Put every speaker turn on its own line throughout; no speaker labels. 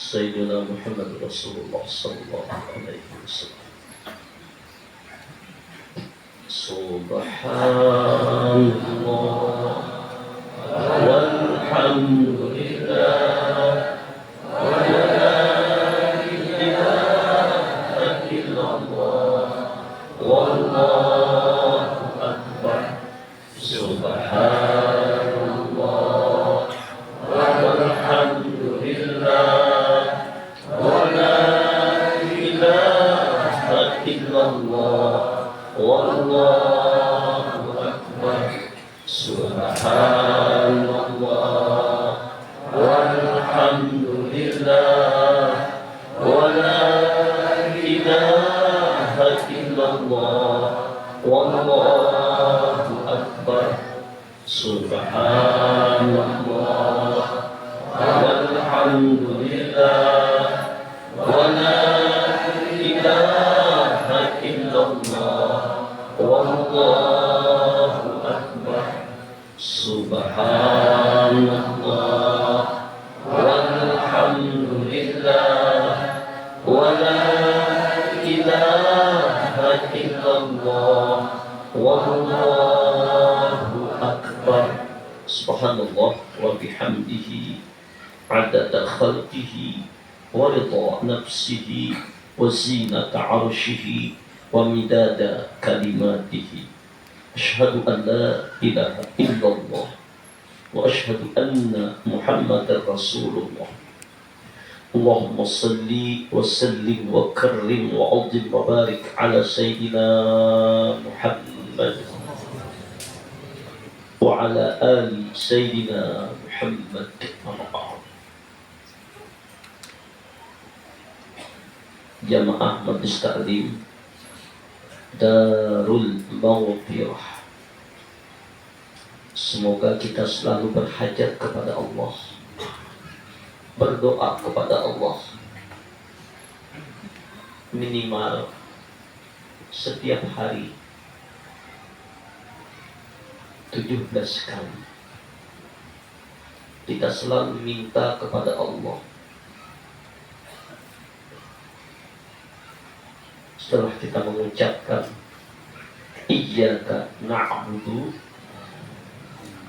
Sayyidina Muhammad Rasulullah sallallahu alaihi wasallam. Subhanallah walhamdulillah wa la ilaha illallah wallahu akbar. Subhanallah walhamdulillah wa la ilaha illallah wallahu akbar. Subhanallah walhamdulillah wa la ilaha illallah wallahu akbar. Subhanallah walhamdulillah wa la ilaha illallah wallahu akbar. Subhanallah walhamdulillah wa la ilaha illallah wallahu akbar. Subhanallah wa bihamdihi adada khalqihi wa ridha nafsihi wa zinata arshihi wa midada kalimatihi. Asyhadu an la ilaha illallah wa asyhadu anna Muhammadar Rasulullah. Allahumma salli wa sallim wa karrim wa azim wa barik ala sayyidina Muhammad wa ala ali sayyidina Muhammad. Jamaah Majlis Ta'lim Darul Maghfirah, semoga kita selalu berhajat kepada Allah, berdoa kepada Allah minimal setiap hari 17 kali. Kita selalu minta kepada Allah. Setelah kita mengucapkan iyyaka na'budu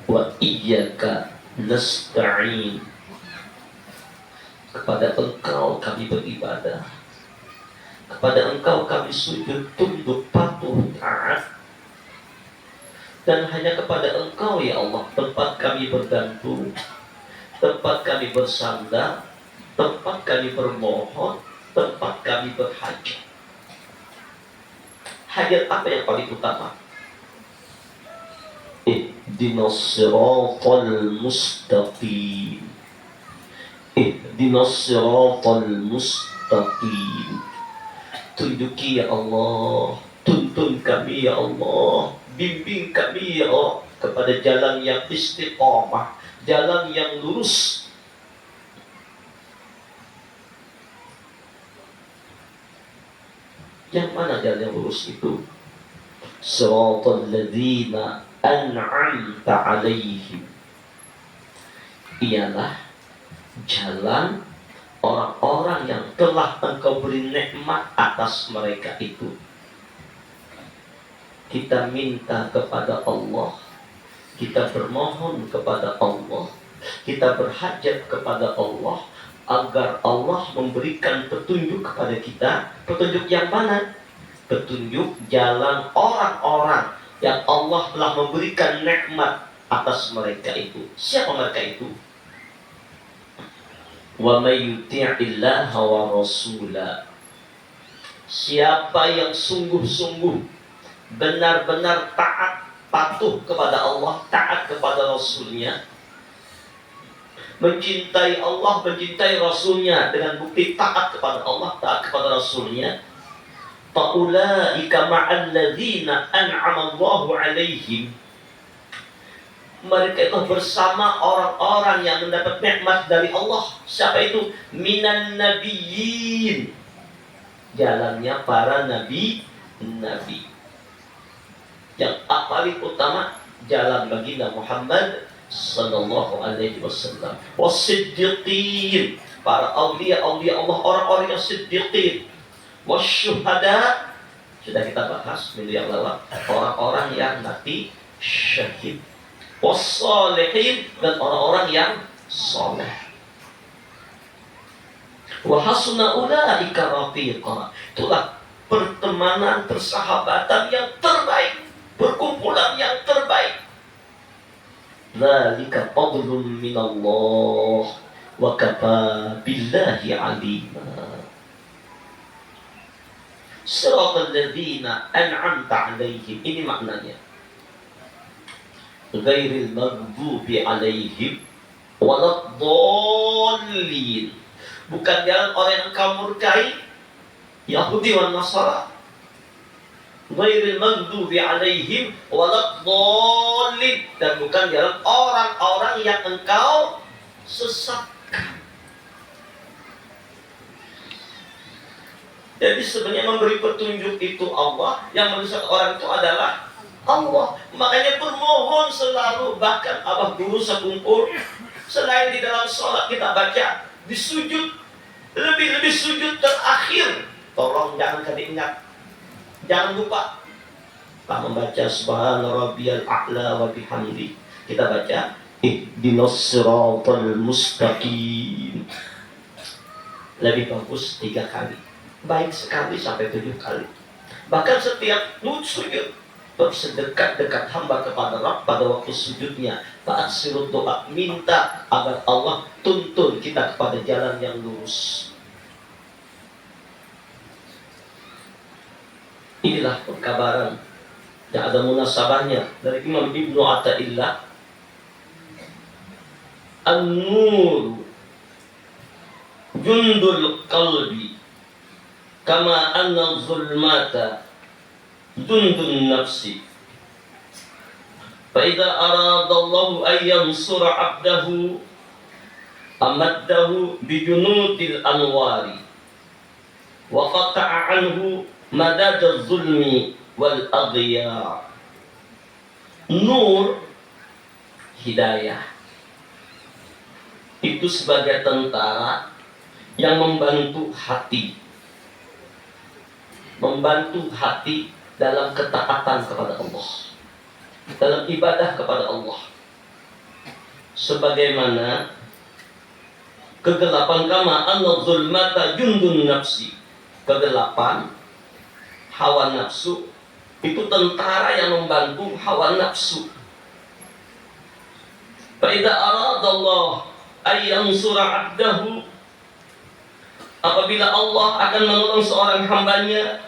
wa iyyaka nasta'in, kepada Engkau kami beribadah, kepada Engkau kami sujud, tunduk, patuh, taat, dan hanya kepada Engkau ya Allah tempat kami bergantung, tempat kami bersandar, tempat kami bermohon, tempat kami berhajat. Hajat apa yang paling utama? Ihdinas siratal mustaqim. Ihdinas siratal mustaqim. Tunjuki ya Allah, tuntun kami ya Allah, bimbing kami ya Allah kepada jalan yang istiqamah, jalan yang lurus. Yang mana jalan yang lurus itu? Siratal ladzina an'amta 'alaihim. Ialah jalan orang-orang yang telah Engkau beri nikmat atas mereka itu. Kita minta kepada Allah, kita bermohon kepada Allah, kita berhajat kepada Allah agar Allah memberikan petunjuk kepada kita. Petunjuk yang mana? Petunjuk jalan orang-orang yang Allah telah memberikan nikmat atas mereka itu. Siapa mereka itu? Wa may yuti'illaha wa rasulah. Siapa yang sungguh-sungguh benar-benar taat, patuh kepada Allah, taat kepada Rasulnya, mencintai Allah, mencintai Rasulnya dengan bukti taat kepada Allah, taat kepada Rasulnya. Faulaika ma'alladzina an'ama Allahu 'alaihim. Mereka itu bersama orang-orang yang mendapat nikmat dari Allah. Siapa itu? Minan nabiyyin. Jalannya para nabi. Yang paling utama jalan baginda Muhammad sallallahu alaihi wasallam. Wasiddiqin, para aulia Allah, orang-orang yang siddiqin, wasyuhada, sudah kita bahas minggu yang lalu, orang-orang yang mati syahid, wassalihin, dan orang-orang yang soleh. Wa hasuna ulaika rafiqa. Itulah pertemanan, persahabatan yang terbaik, perkumpulan yang terbaik. Dzalika fadlun minallah wa kafa billahi alima. Siratal ladzina an'amta 'alaihim, ini maknanya. Ghairil maghdubi 'alaihim waladdallin. Bukan jalan orang yang engkau murkai, Yahudi dan Nasara. Ghairil maghdubi 'alaihim waladdallin, dan bukan jalan orang-orang yang engkau sesatkan. Jadi sebenarnya memberi petunjuk itu Allah, yang menyesatkan orang itu adalah Allah. Makanya bermohon selalu, bahkan abah guru sekumpul, selain di dalam sholat kita baca, di sujud, lebih-lebih sujud terakhir, tolong jangan ingat, jangan lupa kita membaca subhana rabbiyal a'la wa bihamdi. Kita baca ihdinas siratal mustaqim. Lebih bagus 3 kali, baik sekali sampai 7 kali. Bahkan setiap sujud, bersedekat-dekat hamba kepada Rabb pada waktu sujudnya, taat sirut doa, minta agar Allah tuntun kita kepada jalan yang lurus. Inilah perkabaran yang ada munasabahnya dari Imam Ibnu Athaillah. An-nur jundul qalbi kama anna zulmata jundun nafsi. Fa idza arada Allah an yansura 'abdahu amaddahu bi junudil anwari wa qata'a anhu madad zulmi wal aghyar. Nur, hidayah, itu sebagai tentara yang membantu hati dalam ketaatan kepada Allah, dalam ibadah kepada Allah. Sebagaimana kegelapan, kama anna zulmata jundun nafsi, kegelapan hawa nafsu itu tentara yang membantu hawa nafsu. Fa idza aradallah ay yansura 'abdahu, apabila Allah akan menolong seorang hambanya,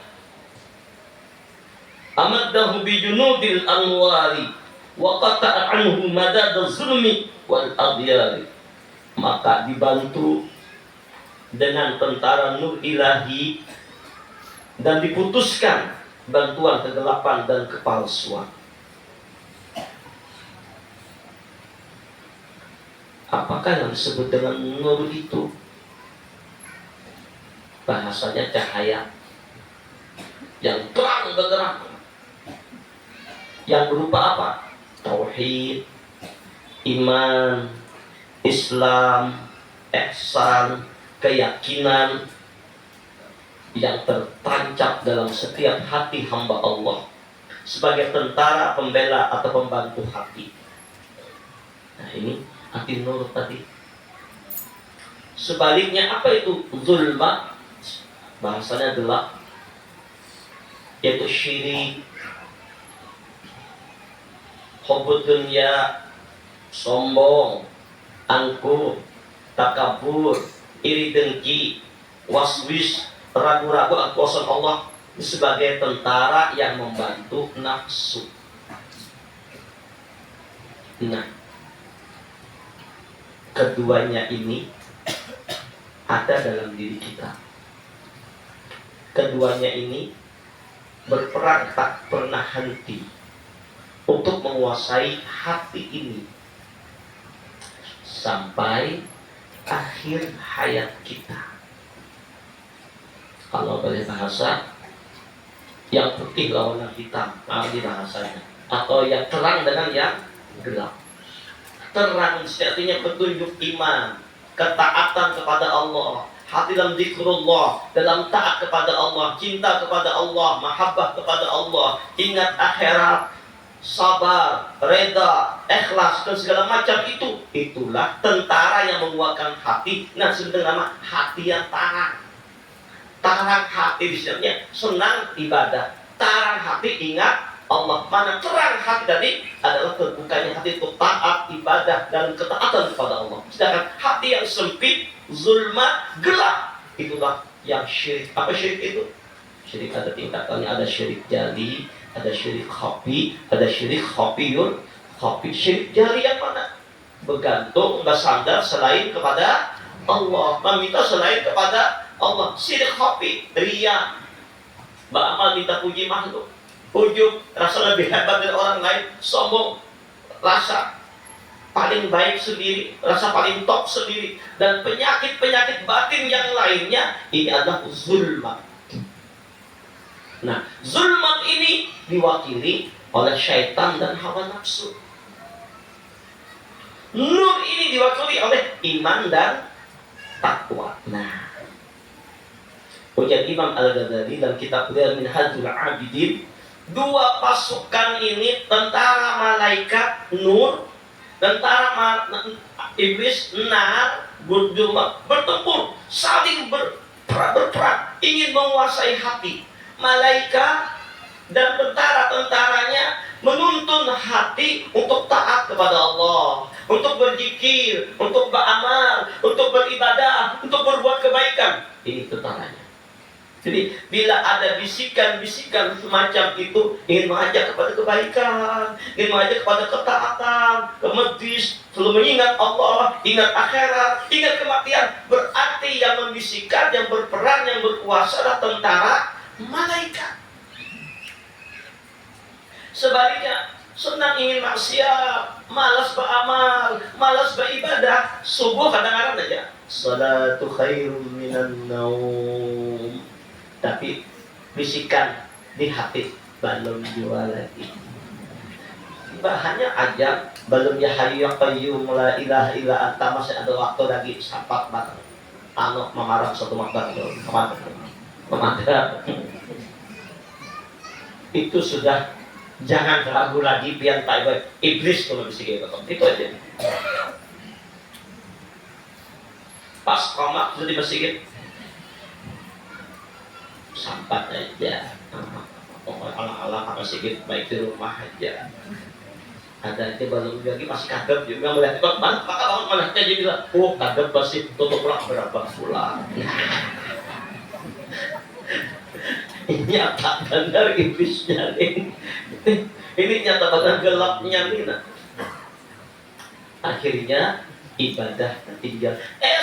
amaddahu bi junudil anwari wa qata'a anhu madad zulmi wal aghyari, maka dibantu dengan tentara nur ilahi dan diputuskan bantuan kegelapan dan kepalsuan. Apakah yang disebut dengan nur itu? Bahasanya cahaya yang terang benderang, yang berupa apa? Tauhid, iman, Islam, ihsan, keyakinan yang tertancap dalam setiap hati hamba Allah sebagai tentara pembela atau pembantu hati. Nah, ini hati nur tadi. Sebaliknya apa itu zulmat? Bahasanya gelap, yaitu syirik, hubbud dunya, sombong, angkuh, takabur, iri dengki, waswis, ragu-ragu akan kuasa Allah, sebagai tentara yang membantu nafsu. Nah, keduanya ini ada dalam diri kita. Keduanya ini berperang tak pernah henti untuk menguasai hati ini sampai akhir hayat kita. Kalau boleh bahasa, yang putih lawan yang hitam, di bahasanya, atau yang terang dengan yang gelap. Terang artinya petunjuk iman, ketaatan kepada Allah, hati dalam zikrullah, dalam taat kepada Allah, cinta kepada Allah, mahabbah kepada Allah, ingat akhirat, sabar, reda, ikhlas, dan segala macam itu. Itulah tentara yang menguatkan hati. Nah, sebenarnya nama hati yang tarang. Tarang hati misalnya senang ibadah, tarang hati ingat Allah. Mana terang hati tadi adalah terbukanya hati itu taat, ibadah, dan ketaatan kepada Allah. Sedangkan hati yang sempit, zulmat, gelap, itulah yang syirik. Apa syirik itu? Syirik ada tingkatannya, ada syirik jali, ada syirik khafi, ada syirik khafiyun. Khafi, syirik jali yang mana? Bergantung, bersandar selain kepada Allah, meminta selain kepada Allah. Syirik khafi, riya, beramal minta puji makhluk, ujub, rasa lebih hebat dari orang lain, sombong, rasa paling baik sendiri, rasa paling top sendiri, dan penyakit-penyakit batin yang lainnya. Ini adalah zulmat. Nah, zulmat ini diwakili oleh syaitan dan hawa nafsu. Nur ini diwakili oleh iman dan takwa. Nah, ujar Imam Al-Ghazali dalam kitab Minhajul Abidin, dua pasukan ini, tentara malaikat nur, tentara iblis nar, bertempur, saling berperang, ingin menguasai hati. Malaikat dan tentara-tentaranya menuntun hati untuk taat kepada Allah, untuk berzikir, untuk beramal, untuk beribadah, untuk berbuat kebaikan. Ini tentaranya. Jadi bila ada bisikan-bisikan semacam itu, ingin mengajak kepada kebaikan, ingin mengajak kepada ketaatan, ke masjid, selalu mengingat Allah, ingat akhirat, ingat kematian, berarti yang membisikkan, yang berperan, yang berkuasa adalah tentara malaikat. Sebaliknya, senang ingin maksiat, malas beramal, malas beribadah, subuh kadang-kadang aja salatu khairum minan naum, tapi bisikan di hati belum jual lagi. Hanya aja belum ya hayyu ya qayyum la ilaha illa anta, masih ada waktu lagi sapat banget. Anu memarah satu makbar itu memadar. Itu sudah jangan ragu lagi, biar tak iblis kalau bisikin itu aja. Pas komat sudah dibisikin sampat aja, ala-ala apa sedikit baik di rumah aja. Ada aja belum lagi masih kadep juga melihat mana, maka bangun melihatnya jadi bilang, oh kadep pasti tutup lah berapa bulan. Ini nyata benar iblisnya nih. Ini nyata benar gelapnya nih. Akhirnya ibadah tinggal.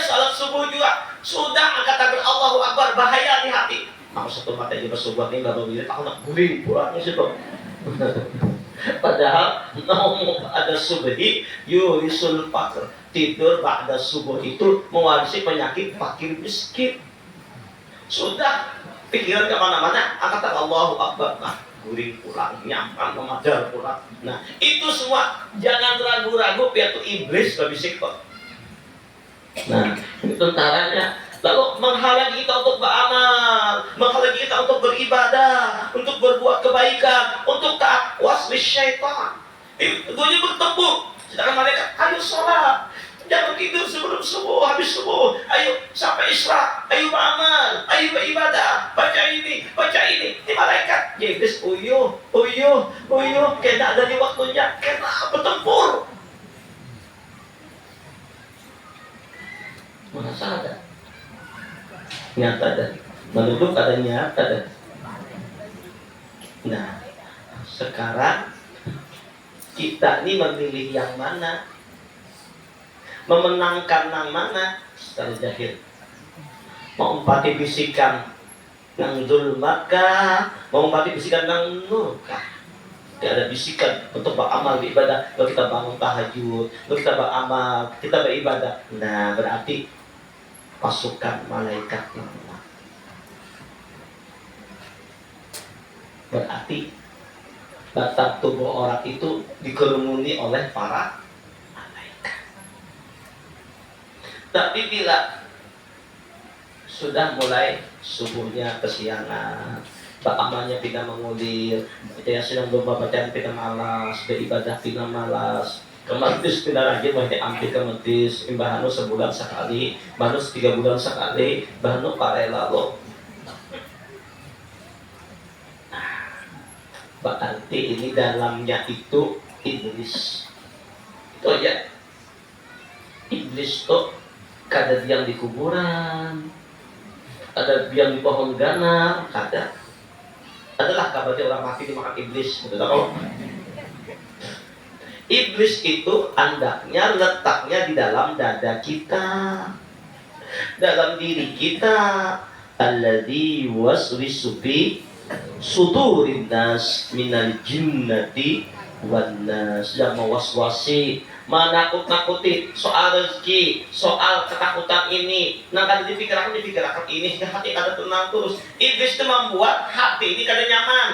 Salat subuh juga sudah angkat takbir Allahu Akbar, bahaya di hati. Aku satu mata aja bersubuh ini nggak boleh, aku nak guling pulang situ. Padahal ada subhi yurisul fakr, tidur pada subuh itu mewarisi penyakit fakir miskin. Sudah pikiran kemana-mana, angkat Allahu Akbar, nah guling pulang, nyaman memadar pulang. Nah itu semua jangan ragu-ragu, yaitu iblis berbisik kok. Nah itu tentaranya. Lalu menghalangi kita untuk beramal, menghalangi kita untuk beribadah, untuk berbuat kebaikan, untuk taat, waslis syaitan. Keduanya bertempur. Sedangkan mereka, ayo sholat, jangan tidur sebelum subuh, habis subuh, ayo sampai isra, ayo beramal, ayo beribadah, baca ini, baca ini. Ini malaikat, iblis uyuh, kayak tak ada di waktunya, kena bertempur. Mana sadar? Nyata dan menuduh ada nyata dan. Nah, sekarang kita ini memilih yang mana, memenangkan yang mana secara jahil. Mau empati bisikan yang zulmatkah, mau empati bisikan yang nurkah? Tidak ada bisikan untuk beramal beribadah. Kalau kita bangun tahajud, kalau kita beramal, kita beribadah. Nah, berarti pasukan malaikat yang menang. Berarti batang tubuh orang itu dikerumuni oleh para malaikat. Tapi bila sudah mulai subuhnya kesiangan, amalnya pindah mengulir, baca sedang berbacaan pindah malas, beribadah pindah malas, kementis pindah rajin, baca ampi kementis, imbahanu sebulan sekali, manus 3 bulan sekali, bahanu parela lo. Berarti ini dalamnya itu iblis. Itu aja. Iblis tuh kada diam di kuburan, ada diam di pohon ganar, kada. Adalah kabarnya orang mati dimakan iblis, betul tak? Iblis itu andaknya letaknya di dalam dada kita, dalam diri kita. Alladzi waswisu fi sudurin nas minal jinnati wan nas, yang mewaswasi, menakut-nakuti soal rezeki, soal ketakutan ini. Nah kada dipikirkan ini, hati kada tenang terus. Iblis itu membuat hati ini kada nyaman,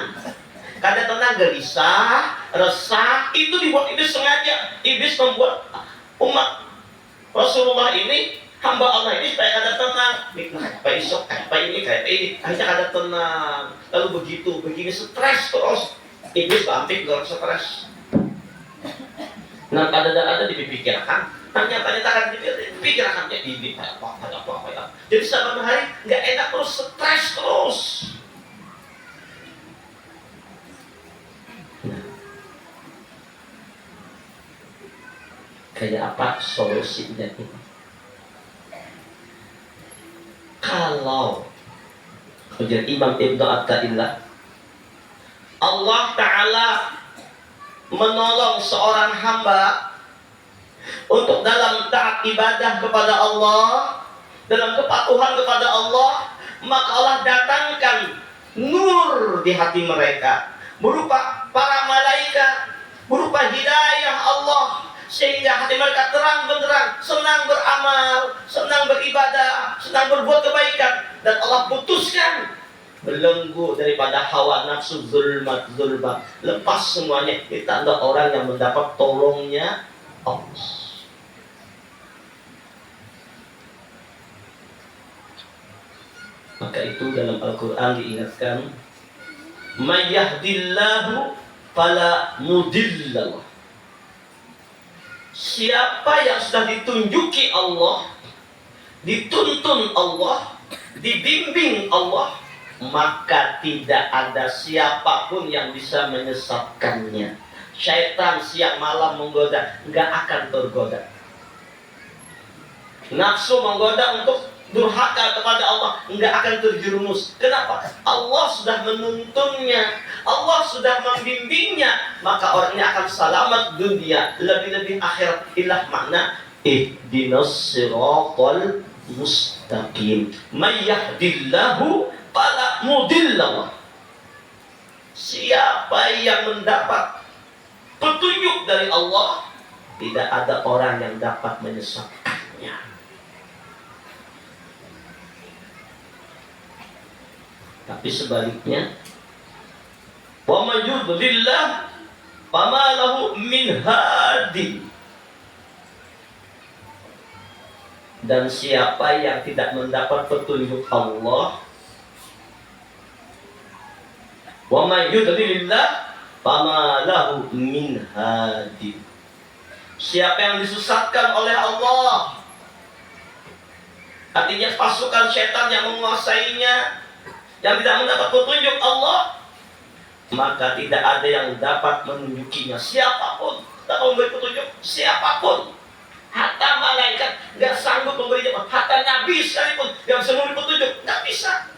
kada tenang, gelisah, resah. Itu dibuat iblis sengaja. Iblis membuat umat Rasulullah ini, hamba Allah ini supaya kada tenang. Kayak isok, kayak ini, hanya kada tenang. Lalu begini stres terus. Iblis bampik gak stres. Nah, ada dipikirkan, ternyata akan dipikirkan ini apa. Jadi saban hari nggak enak terus, stres terus. Nah, kayak apa solusinya ini? Kalau ujar Imam Ibnu Athaillah, Allah Ta'ala menolong seorang hamba untuk dalam taat ibadah kepada Allah, dalam kepatuhan kepada Allah, maka Allah datangkan nur di hati mereka berupa para malaikat, berupa hidayah Allah, sehingga hati mereka terang benderang, senang beramal, senang beribadah, senang berbuat kebaikan. Dan Allah putuskan belenggu daripada hawa nafsu, zulmat, lepas semuanya. Ditanda orang yang mendapat tolongnya Allah. Maka itu dalam Al-Quran diingatkan, may yahdillahu fala mudillallah. Siapa yang sudah ditunjuki Allah, dituntun Allah, dibimbing Allah, maka tidak ada siapapun yang bisa menyesatkannya. Syaitan siang malam menggoda, nggak akan tergoda. Nafsu menggoda untuk durhaka kepada Allah, nggak akan terjerumus. Kenapa? Allah sudah menuntunnya, Allah sudah membimbingnya, maka orang ini akan selamat dunia, lebih-lebih akhirat. Ilah makna ihdinas siratal mustaqim. May yahdillahu fala mudillallah. Siapa yang mendapat petunjuk dari Allah, tidak ada orang yang dapat menyesatkannya. Tapi sebaliknya, wa may yudlillah fama lahu min hadi. Dan siapa yang tidak mendapat petunjuk Allah, wa may yudlilillah fama lahu min hadi. Siapa yang disesatkan oleh Allah, artinya pasukan setan yang menguasainya, yang tidak mendapat petunjuk Allah, maka tidak ada yang dapat menunjukinya. Siapapun dapat memberi petunjuk, siapapun. Hatta malaikat nggak sanggup memberinya, hatta nabi sekalipun nggak bisa memberi petunjuk, nggak bisa.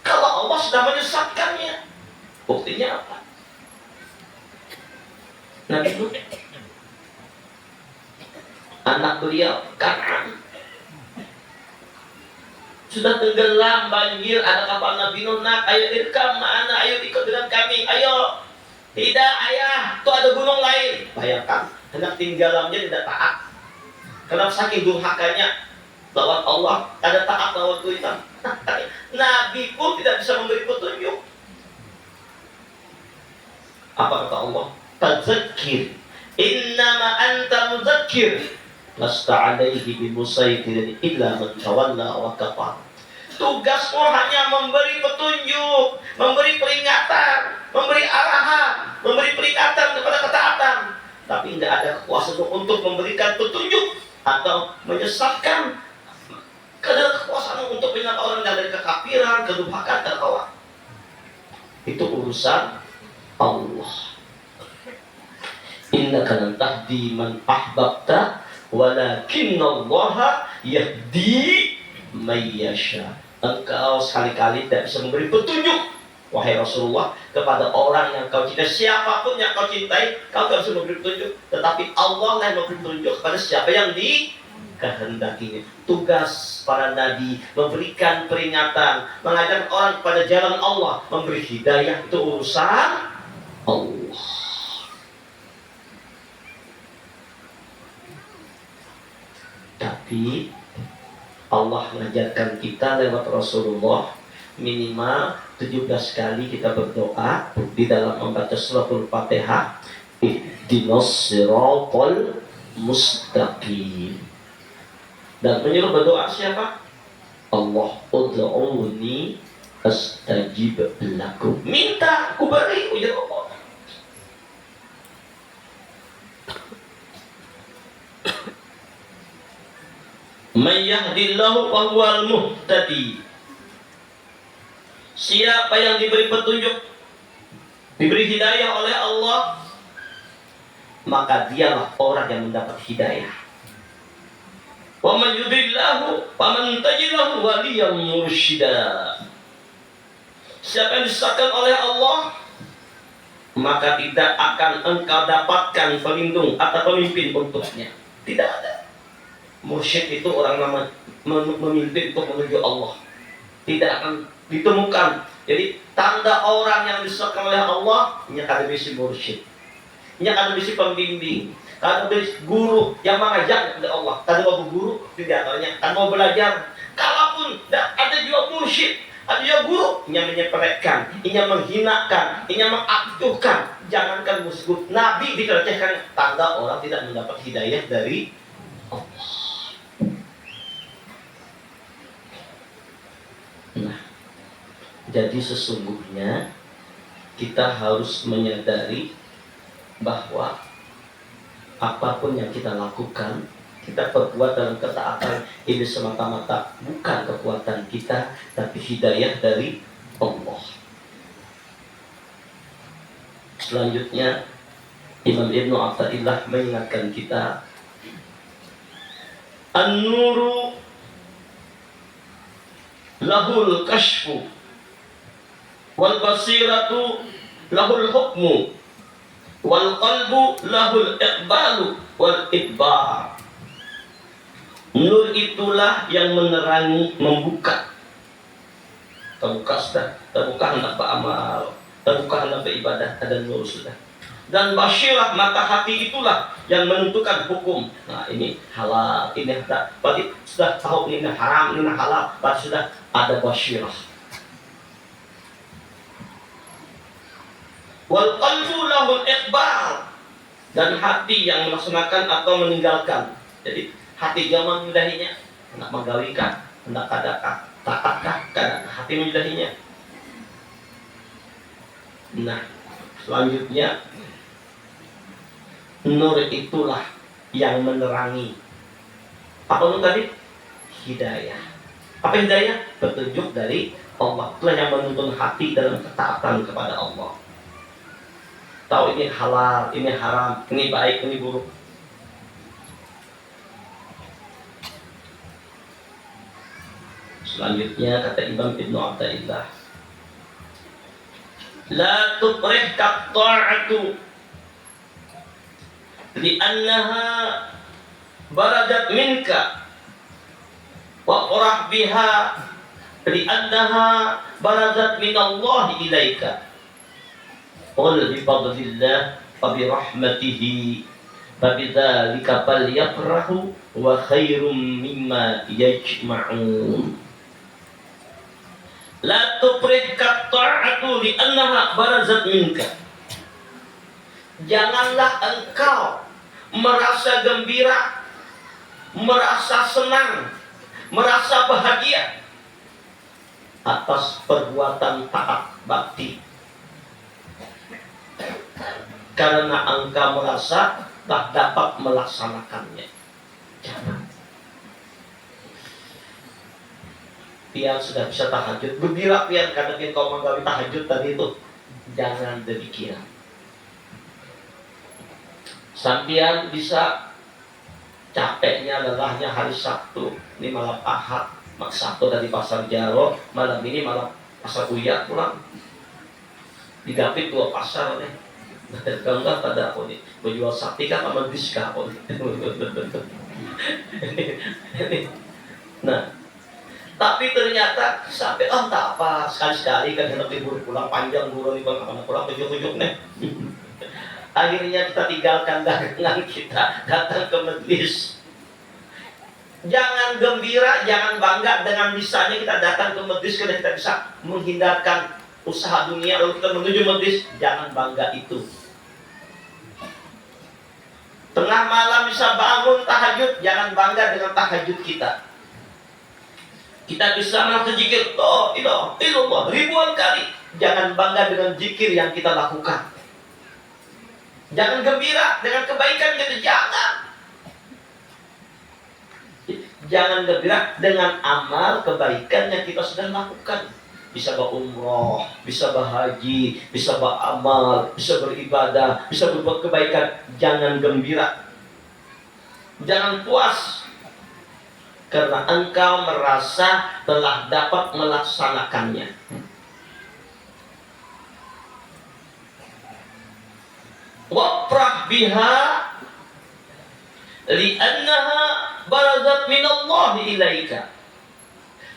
Kalau Allah sudah menyesatkannya, buktinya apa? Nabi Nuh, anak beliau Kan'an, sudah tenggelam banjir, ada kapal Nabi Nuh, nak, ayo irkam ma'ana, ayo ikut dengan kami, ayo. Tidak ayah, itu ada gunung lain. Bayangkan, hendak tinggalannya tidak taat. Karena saking durhakanya lawan Allah, ada taat lawan Tuhan. Nabi pun tidak bisa memberi petunjuk. Apa kata Allah? Tadzakir, innama anta mudzakir, lasta alaihi bimusaitir illa man tawalla wa kafar. Tugasmu hanya memberi petunjuk, memberi peringatan, memberi arahan, memberi peringatan kepada ketaatan. Tapi tidak ada kekuasaan untuk memberikan petunjuk atau menyesatkan. Karena kekuasaan untuk menyelamatkan orang dari kekafiran, kedurhakaan, tertawa. Itu urusan Allah. Innaka lan tahdi man ahbabta walakinallaha yahdi may yasha. Engkau sekali-kali tidak bisa memberi petunjuk, wahai Rasulullah, kepada orang yang kau cintai. Siapapun yang kau cintai, kau tidak bisa memberi petunjuk. Tetapi Allah yang memberi petunjuk kepada siapa yang dikehendakinya. Tugas para nabi memberikan peringatan, mengajak orang kepada jalan Allah, memberi hidayah, itu urusan Allah. Tapi Allah mengajarkan kita lewat Rasulullah minimal 17 kali kita berdoa di dalam membaca suratul Fatihah, ihdinas siratal mustaqim. Dan menyuruh berdoa siapa? Allah ud'uni astajib lakum. Minta, aku beri, ujar Allah. Man yahdillahu fahuwal muhtadi. Siapa yang diberi petunjuk, diberi hidayah oleh Allah, maka dialah orang yang mendapat hidayah. Wa man yudillahu faman tajilahu waliyan mursyida. Siapa yang disesatkan oleh Allah, maka tidak akan engkau dapatkan pelindung atau pemimpin untuknya. Tidak ada. Mursyid itu orang nama memimpin untuk menuju Allah. Tidak akan ditemukan. Jadi tanda orang yang disesatkan oleh Allah, ini akademisi mursyid, ini akademisi pembimbing, akademisi guru yang mengajak kepada Allah. Tadi mau guru tidak antaranya, kan mau belajar. Kalaupun ada juga mursyid, ada juga guru yang menyepelekan, yang menghinakan, yang mengacuhkan. Jangankan musuh Nabi dilecehkan, tanda orang tidak mendapat hidayah dari Allah. Nah, jadi sesungguhnya kita harus menyadari bahwa apapun yang kita lakukan, kita perbuat dalam ketaatan, ini semata-mata bukan kekuatan kita, tapi hidayah dari Allah. Selanjutnya, Imam Ibnu Athaillah mengingatkan kita, an-nuru lahul kashfu wal basiratu lahul hukmu wal qalbu lahul iqbalu wal idbar. Nur itulah yang menerangi, membuka. Terbuka sudah, terbuka hendak beramal, terbuka hendak beribadah, ada nur sudah. Dan basyirah, mata hati itulah yang menentukan hukum. Nah, ini halal, ini haram. Berarti sudah tahu ini haram, ini halal. Berarti sudah ada basyirah. Wal qalbu lahul iqbal. Dan hati yang melaksanakan atau meninggalkan. Jadi hati yang menyudahinya, hendak menggawikan, hendak kadakah, takatkah, kadang hati menyudahinya. Nah, selanjutnya, nur itulah yang menerangi. Apa nur tadi? Hidayah. Apa hidayah? Petunjuk dari Allah. Itulah yang menuntun hati dalam ketaatan kepada Allah. Tahu ini halal, ini haram, ini baik, ini buruk. Selanjutnya kata Imam Ibnu Athaillah, la tukrihka ta'atu li'annaha baradat minka wa qurah biha li'annaha baradat minallahi ilaika. Qul bi fadlillah wa bi rahmatihi fa bidzalika falyafrahu wa khairum mimma yajma'un. La tukrihka ta'atu li'annaha barazat minka. Janganlah engkau merasa gembira merasa senang, merasa bahagia atas perbuatan taat bakti, karena engkau merasa tak dapat melaksanakannya. Jangan. Pian sudah bisa tahajud, gembira pian karena kau menggawi tahajud tadi itu. Jangan demikian. Sampian bisa capeknya, lelahnya hari Sabtu, ini malam Ahad, Sabtu dari pasar Jaro, malam ini malam pasar Uya pulang. Digapit 2 pasar nih. Kalau enggak pada aku nih menjual sapi kan sama diska aku nih. Nah, tapi ternyata sampai tak apa, sekali-sekali kan hendak libur pulang panjang dulu nih bang, mana pulang tujuh-tujuh nih. Akhirnya kita tinggalkan dagangan kita, datang ke majelis. Jangan gembira, jangan bangga dengan bisanya kita datang ke majelis karena kita bisa menghindarkan usaha dunia lalu kita menuju majelis. Jangan bangga itu. Tengah malam bisa bangun tahajud, jangan bangga dengan tahajud kita. Kita bisa melakukan zikir, la ilaha illallah ribuan kali. Jangan bangga dengan zikir yang kita lakukan. Jangan gembira dengan kebaikan kita, jangan. Jangan gembira dengan amal kebaikan yang kita sudah lakukan. Bisa berumroh, bisa berhaji, bisa beramal, bisa beribadah, bisa berbuat kebaikan. Jangan gembira, jangan puas, karena engkau merasa telah dapat melaksanakannya. Wafrah biha li'annaha barazat minallahi ilaika.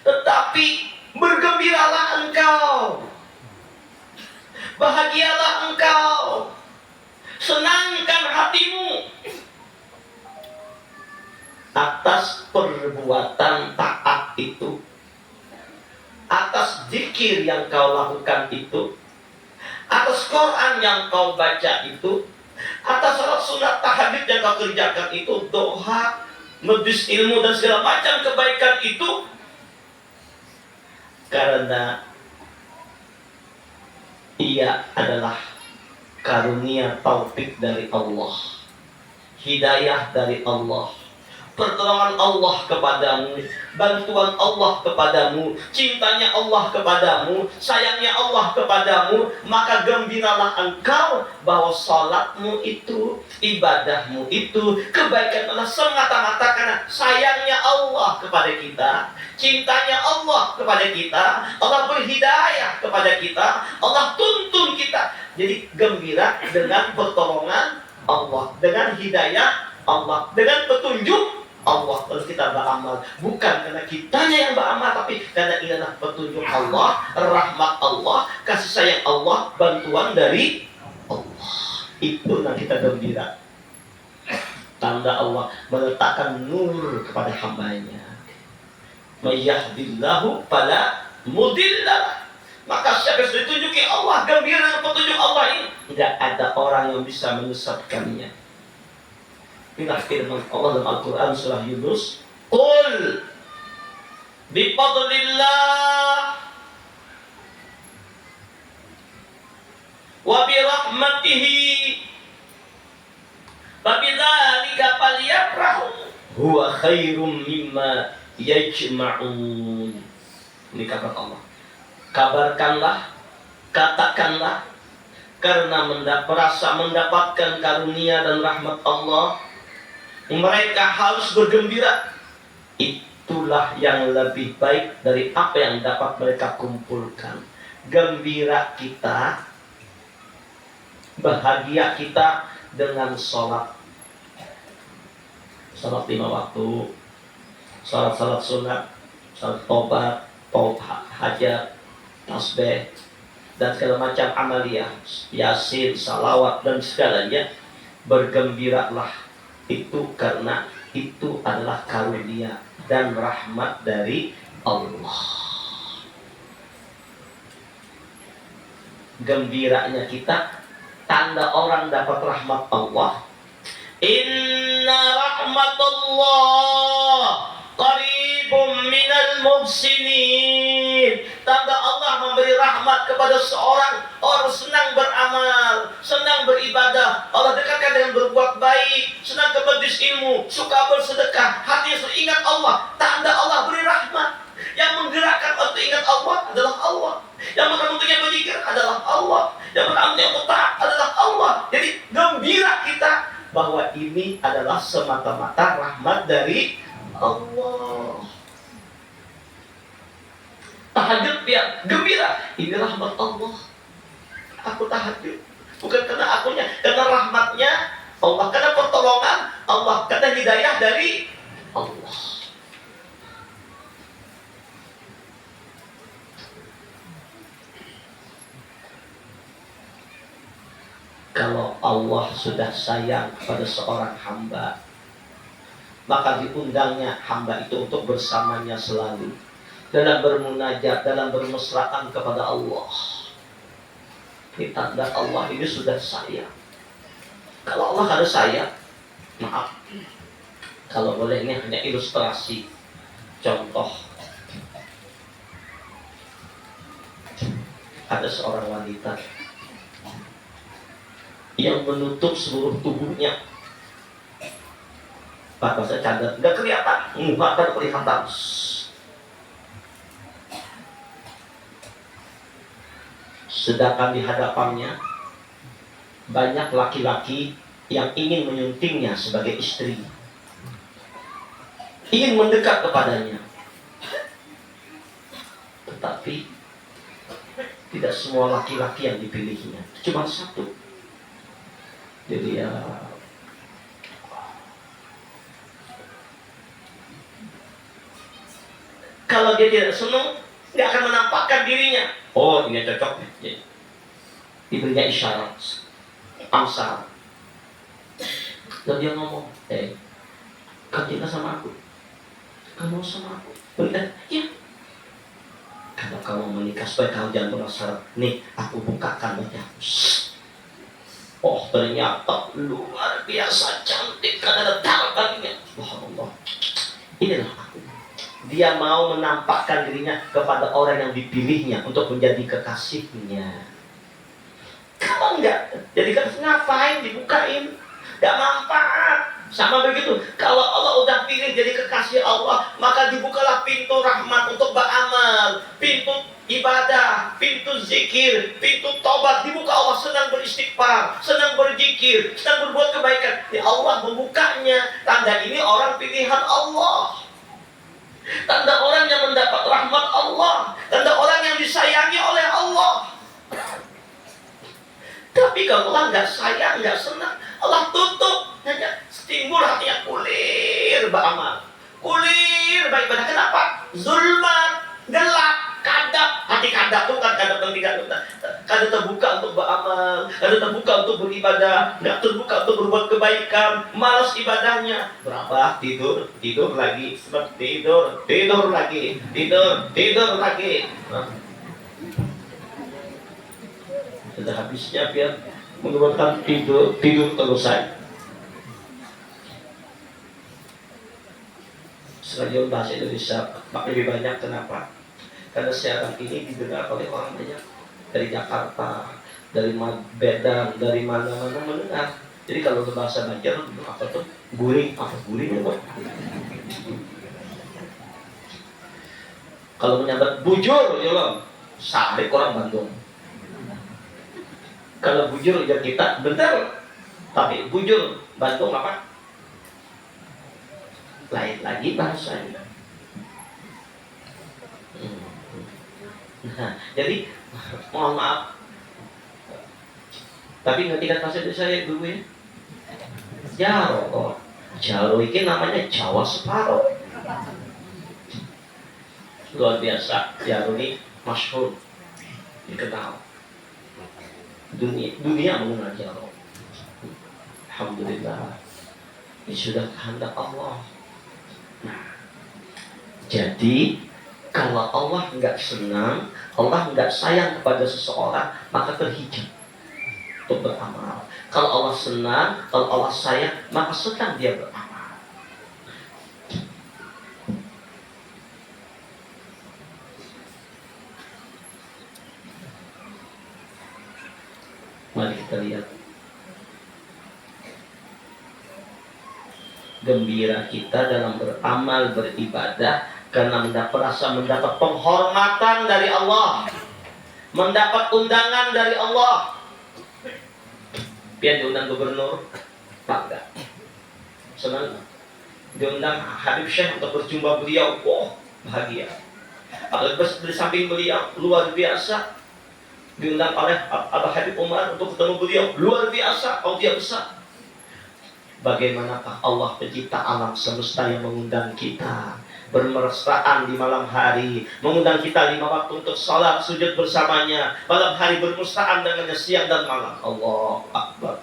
Tetapi bergembiralah engkau, bahagialah engkau, senangkan hatimu atas perbuatan taat itu, atas zikir yang kau lakukan itu, atas Quran yang kau baca itu, atas salat sunat tahajud yang kau kerjakan itu, doa, majelis ilmu dan segala macam kebaikan itu. Karena ia adalah karunia taufik dari Allah, hidayah dari Allah, pertolongan Allah kepadamu, bantuan Allah kepadamu, cintanya Allah kepadamu, sayangnya Allah kepadamu. Maka gembiralah engkau bahwa salatmu itu, ibadahmu itu, kebaikan adalah semata-mata karena sayangnya Allah kepada kita, cintanya Allah kepada kita, Allah berhidayah kepada kita, Allah tuntun kita. Jadi gembira dengan pertolongan Allah, dengan hidayah Allah, dengan petunjuk Allah. Kalau kita beramal bukan karena kitanya yang beramal, tapi karena ini adalah petunjuk Allah, rahmat Allah, kasih sayang Allah, bantuan dari Allah. Itu yang kita gembira. Tanda Allah meletakkan nur kepada hambanya. May yahdillahu fala mudhillalah. Maka siapa yang sudah ditunjuki Allah, gembira dengan petunjuk Allah ini, tidak ada orang yang bisa menyesatkannya. Inilah firman Allah dalam Al-Quran surah Yunus. Qul bifadlillah wa birahmatihi fabidzalika falyafrahu huwa khairum mimma yajma'un. Ini kabar Allah. Kabarkanlah, katakanlah, karena merasa mendapatkan karunia dan rahmat Allah, mereka harus bergembira. Itulah yang lebih baik dari apa yang dapat mereka kumpulkan. Gembira kita, bahagia kita dengan sholat. Sholat 5 waktu, sholat sunat, sholat tobat, hajat, tasbih, dan segala macam amaliyah, yasin, salawat, dan segalanya. Bergembiralah itu karena itu adalah karunia dan rahmat dari Allah. Gembiranya kita tanda orang dapat rahmat Allah. Inna rahmatullah qaribum minal muhsinin. Tanda Allah memberi rahmat kepada seorang orang senang beramal, senang beribadah. Allah dekatkan dengan berbuat baik, senang ke majelis ilmu, suka bersedekah, hatinya selalu ingat Allah. Tanda Allah beri rahmat. Yang menggerakkan untuk ingat Allah adalah Allah. Yang menentunya berzikir adalah Allah. Yang menentunya taat adalah Allah. Jadi gembira kita bahwa ini adalah semata-mata rahmat dari Allah. Tahajud biar gembira, ini rahmat Allah. Aku tahajud bukan karena akunya, karena rahmatnya Allah, karena pertolongan Allah, karena hidayah dari Allah. Kalau Allah sudah sayang kepada seorang hamba, maka diundangnya hamba itu untuk bersamanya selalu, dalam bermunajat, dalam bermesraan kepada Allah. Ini tanda Allah ini sudah sayang. Kalau Allah harus sayang, maaf, kalau boleh ini hanya ilustrasi, contoh. Ada seorang wanita yang menutup seluruh tubuhnya, bahasa cadar, nggak kelihatan, nggak kelihatan. Sedangkan di hadapannya banyak laki-laki yang ingin menyuntingnya sebagai istri, ingin mendekat kepadanya, tetapi tidak semua laki-laki yang dipilihnya, cuma satu. Jadi ya, kalau dia tidak senang, dia akan menampakkan dirinya. Oh, ini cocok ya. Diberinya isyarat, amsal. Dan dia ngomong, kamu cinta sama aku? Kamu mau sama aku? Benar? Ya. Kalau kamu menikah supaya kamu jangan penasaran. Nih, aku bukakan wajahmu. Oh, ternyata luar biasa cantik karena tampaknya. Subhanallah. Inilah aku. Dia mau menampakkan dirinya kepada orang yang dipilihnya untuk menjadi kekasihnya. Kalau enggak, jadi ngapain dibukain? Enggak manfaat. Sama begitu, kalau Allah udah pilih jadi kekasih Allah, maka dibukalah pintu rahmat untuk beramal, pintu ibadah, pintu zikir, pintu tobat dibuka. Allah senang beristighfar, senang berzikir, senang berbuat kebaikan. Ya Allah membukanya. Tanda ini orang pilihan Allah, tanda orang yang mendapat rahmat Allah, tanda orang yang disayangi oleh Allah. Tapi kalau Allah nggak sayang, nggak senang, Allah tutup, hanya timbul hatinya kulir beramal, kulir beribadah. Kenapa? Zulmat, gelap, kadap. Hati kadap tuh kan kadap yang tidak kadap terbuka untuk beramal, kadap terbuka untuk beribadah, nggak terbuka untuk berbuat kebaikan, malas ibadahnya. Berapa? Tidur lagi, tidur lagi, tidur lagi. Sudah habisnya biar mengeluarkan tidur terus saya. Sekarang bahasa Indonesia lebih banyak. Kenapa? Karena siaran ini didengar oleh orang banyak dari Jakarta, dari Medan, dari mana-mana mendengar. Jadi kalau bahasa Banjar apa tuh? Guling, apa guling ya, Pak? Kalau menyambat bujur ya Bang, sarik orang Bandung. Kalau bujur ya kita bentar, tapi bujur Bandung apa? Lain lagi bahasanya. Nah, jadi mohon maaf, tapi ngerti kan bahasa saya dulu ya. Jaro ini namanya Jawa separuh. Luar biasa, Jaro ini masyhur, dikenal. Dunia mengenal Jaro. Alhamdulillah, ini sudah kehendak Allah. Nah, jadi kalau Allah nggak senang, Allah nggak sayang kepada seseorang, maka terhijab untuk beramal. Kalau Allah senang, kalau Allah sayang, maka sedang dia beramal. Mari kita lihat gembira kita dalam beramal, beribadah, karena merasa mendapat penghormatan dari Allah, mendapat undangan dari Allah. Pian diundang gubernur, bangga, senang. Diundang Habib Syekh untuk berjumpa beliau, bahagia. Atau di samping beliau, luar biasa. Diundang oleh Abah Habib Umar untuk ketemu beliau, luar biasa, dia besar. Bagaimanakah Allah pencipta alam semesta yang mengundang kita bermesraan di malam hari, mengundang kita 5 waktu untuk salat sujud bersamanya, malam hari bermesraan dengannya siang dan malam. Allah Akbar.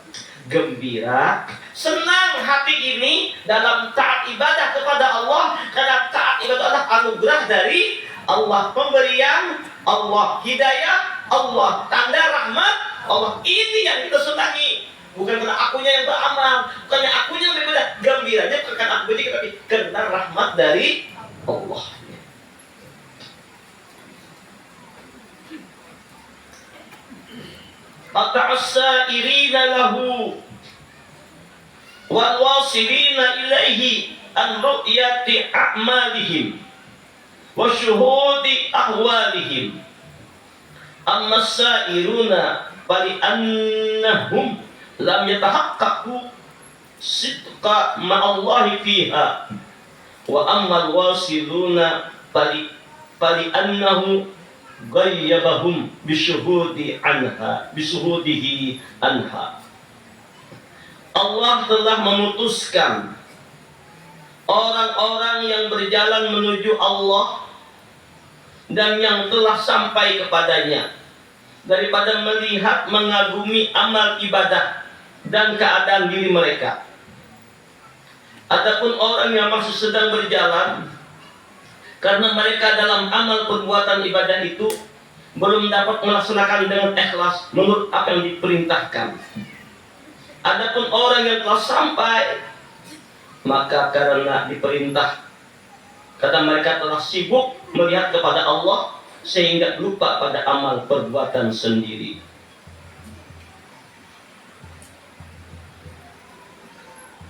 Gembira, senang hati ini dalam taat ibadah kepada Allah, karena taat ibadah adalah anugerah dari Allah, pemberian Allah, hidayah Allah, tanda rahmat Allah. Ini yang kita senangi. Bukan karena akunya yang beramal, bukannya akunya yang beribadah, gembiranya bukan aku ini, tapi karena rahmat dari Allah. Ata'as-sa'irina lahu wal wasilina ilaihi an ru'yati a'malihim wa syuhudi ahwalihim. Amma as-sa'iruna bali annahum lam yatahaqqaqu sidqa ma'allahi fiha wa ammal wasiluna bali annahu ghayyabahum bisyuhudi anha bisuhudihi anha. Allah telah memutuskan orang-orang yang berjalan menuju Allah dan yang telah sampai kepadanya daripada melihat mengagumi amal ibadah dan keadaan diri mereka. Adapun orang yang masih sedang berjalan, karena mereka dalam amal perbuatan ibadah itu belum dapat melaksanakan dengan ikhlas menurut apa yang diperintahkan. Adapun orang yang telah sampai, maka karena diperintah, karena mereka telah sibuk melihat kepada Allah sehingga lupa pada amal perbuatan sendiri.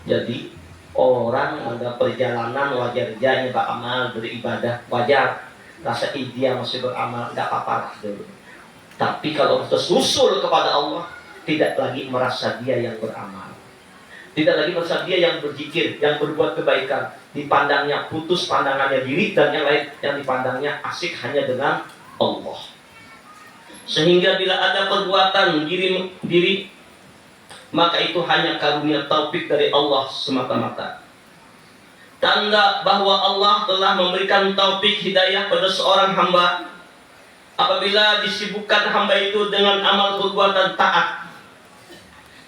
Jadi orang ada perjalanan wajar dia beramal beribadah, wajar. Rasa dia masih beramal, tidak apa-apa dulu. Tapi kalau tersusul kepada Allah, tidak lagi merasa dia yang beramal, tidak lagi merasa dia yang berzikir, yang berbuat kebaikan. Dipandangnya putus pandangannya diri dan yang lain, yang dipandangnya asik hanya dengan Allah. Sehingga bila ada perbuatan diri maka itu hanya karunia taufik dari Allah semata-mata. Tanda bahwa Allah telah memberikan taufik hidayah pada seorang hamba apabila disibukkan hamba itu dengan amal perbuatan taat,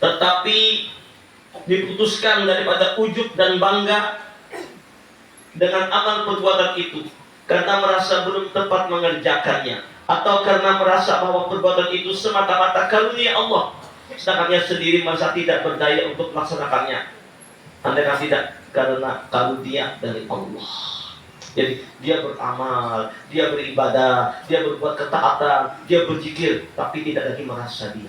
tetapi diputuskan daripada ujub dan bangga dengan amal perbuatan itu karena merasa belum tepat mengerjakannya, atau karena merasa bahwa perbuatan itu semata-mata karunia Allah, sedangkan dia sendiri merasa tidak berdaya untuk melaksanakannya. Andaikan tidak karena karunia dari Allah. Jadi dia beramal, dia beribadah, dia berbuat ketaatan, dia berzikir, tapi tidak lagi merasa dia.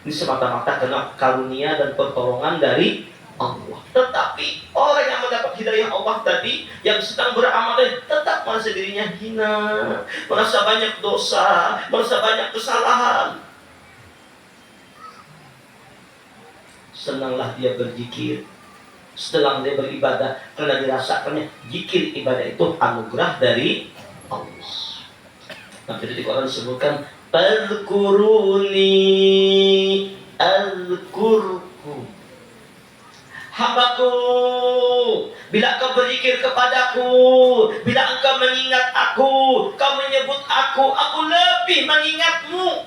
Ini semata-mata karena karunia dan pertolongan dari Allah. Tetapi orang yang mendapat hidayah Allah tadi, yang sedang beramal tetap merasa dirinya hina, merasa banyak dosa, merasa banyak kesalahan. Senanglah dia berzikir, setelah dia beribadah, karena dirasakannya zikir ibadah itu anugerah dari Allah. Nah, jadi di Quran disebutkan Fadhkuruni azkurkum. Hambaku, bila kau berzikir kepadaku, bila engkau mengingat aku, kau menyebut aku lebih mengingatmu.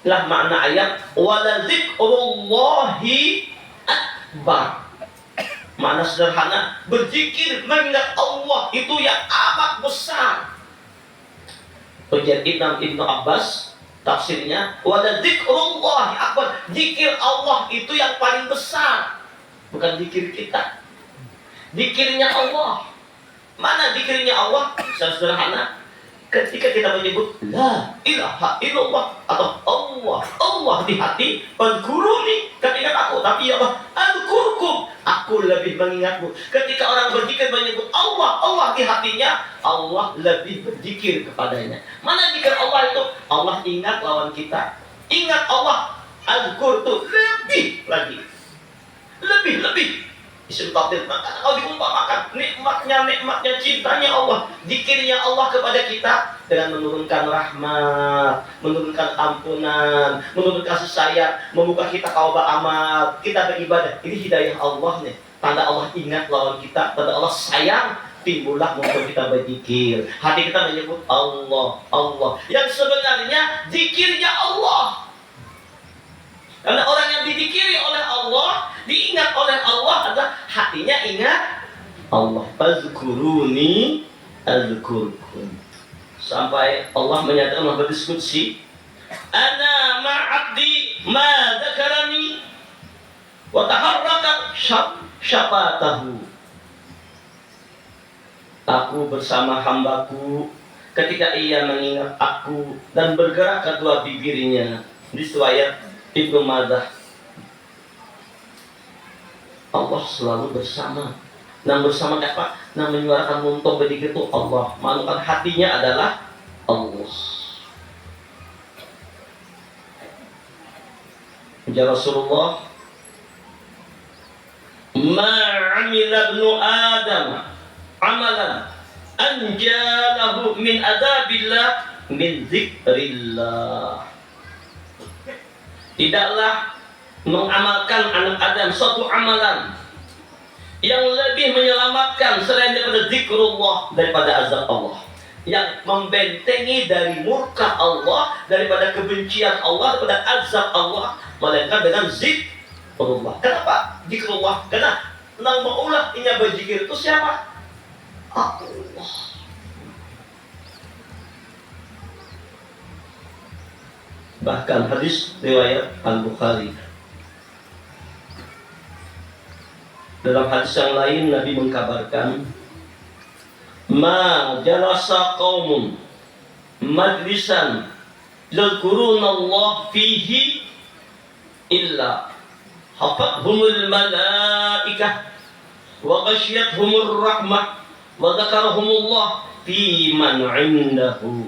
Lah makna ayat wala dzikrullahi akbar. Makna sederhana, berzikir mengingat Allah itu yang amat besar. Ujar Ibnu Abbas tafsirnya wala dzikrullahi akbar, zikir Allah itu yang paling besar, bukan zikir kita. Zikirnya Allah. Mana zikirnya Allah? Sederhana, Ketika kita menyebut la ilaha illallah atau Allah di hati, fadhkuruni, kan ingat aku, tapi ya Allah, adzkurkum, aku lebih mengingatmu. Ketika orang berzikir menyebut Allah di hatinya, Allah lebih berzikir kepadanya. Mana zikir Allah itu? Allah ingat lawan kita. Ingat Allah, adzkur itu lebih lagi. Lebih. Disebutkan kalau diumpamakan nikmatnya cintanya Allah, zikirnya Allah kepada kita dengan menurunkan rahmat, menurunkan ampunan, menurunkan kasih sayang, membuka kita kauba amal, kita beribadah. Ini hidayah Allah nih. Tanda Allah ingat lawan kita, tanda Allah sayang, timbullah membuat kita berzikir. Hati kita menyebut Allah. Yang sebenarnya zikirnya Allah. Karena orang yang dizikiri oleh Allah, diingat oleh Allah adalah hatinya ingat Allah. Fazkuruni azkurkum. Sampai Allah menyatakan dalam hadis qudsi, ana ma'abdi ma dzakarani wa taharraka syafatahu. Aku bersama hambaku ketika ia mengingat aku dan bergerak kedua bibirnya. Di riwayat Ibnu Majah. Allah selalu bersama. Nah bersama apa? Nah menyuarakan muntung begitu itu Allah. Manukan hatinya adalah Allah. Ya Rasulullah, ma'amila ibnu Adam amalan anjalahu min adabillah min zikrillah. Tidaklah mengamalkan anak Adam suatu amalan yang lebih menyelamatkan selain daripada zikrullah, daripada azab Allah, yang membentengi dari murka Allah, daripada kebencian Allah, daripada azab Allah, melainkan dengan zikrullah. Kenapa zikrullah? Karena nang maulah inya berzikir itu siapa? Allah. Bahkan hadis riwayat Al-Bukhari. Dalam hadis yang lain Nabi mengkabarkan, ma jalasa qaumun majlisan yadhkuruna Allah fihi illa hafathumul malaikah wa ghasyiyatuhumur rahmah wa dzakarahumullah fi man 'indahu.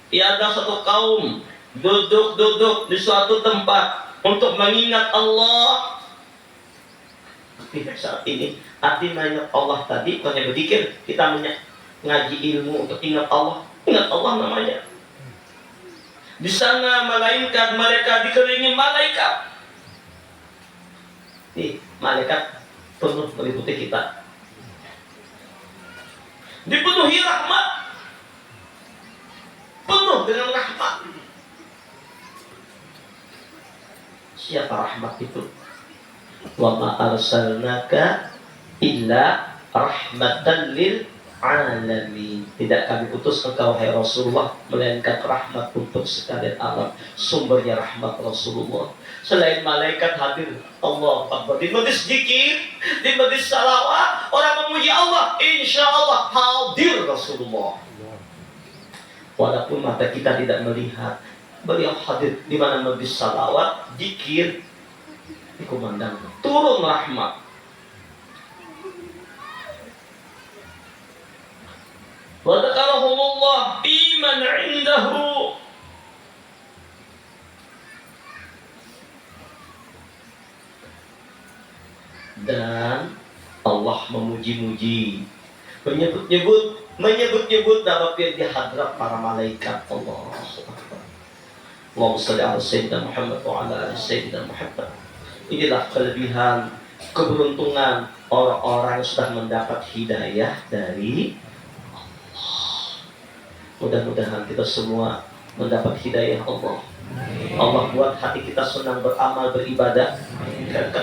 Tiada satu kaum duduk di suatu tempat untuk mengingat Allah. Saat ini arti mengingat Allah tadi hanya berzikir, kita ngaji ilmu untuk ingat Allah. Ingat Allah namanya. Di sana malaikat mereka dikelilingi malaikat. Nih, malaikat penuh meliputi kita. Dipenuhi rahmat. Penuh dengan rahmat. Siapa rahmat itu? Wa ma arsalnaka illa rahmatan lil alamin. Tidak kami utus engkau hai Rasulullah melainkan rahmat untuk sekalian alam. Sumbernya rahmat Rasulullah. Selain malaikat hadir Allah Akbar. Di majlis zikir, di majlis salawat, orang memuji Allah, insya Allah hadir Rasulullah. Walaupun mata kita tidak melihat, beliau hadir di mana majlis salawat, zikir, dikumandangkan. Turun rahmat. Wa dzakarahumullah fi man 'indahu. Dan Allah memuji-muji, menyebut-nyebut nama di hadrat para malaikat Allah. Allahumma shalli ala sayyidina Muhammad wa ala ali sayyidina Muhammad. Inilah kelebihan, keberuntungan orang-orang yang sudah mendapat hidayah dari Allah. Mudah-mudahan kita semua mendapat hidayah Allah. Allah buat hati kita senang beramal, beribadah,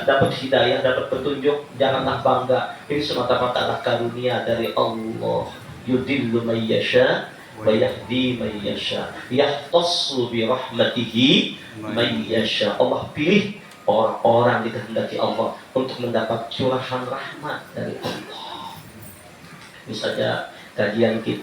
dapat hidayah, dapat petunjuk. Janganlah bangga, ini semata-mata adalah karunia dari Allah. Yudillu man yasha wa yahdi man yasha, yahtassu bi rahmatihi man yasha. Allah pilih orang-orang dikehendaki Allah untuk mendapat curahan rahmat dari Allah. Misalnya kajian kita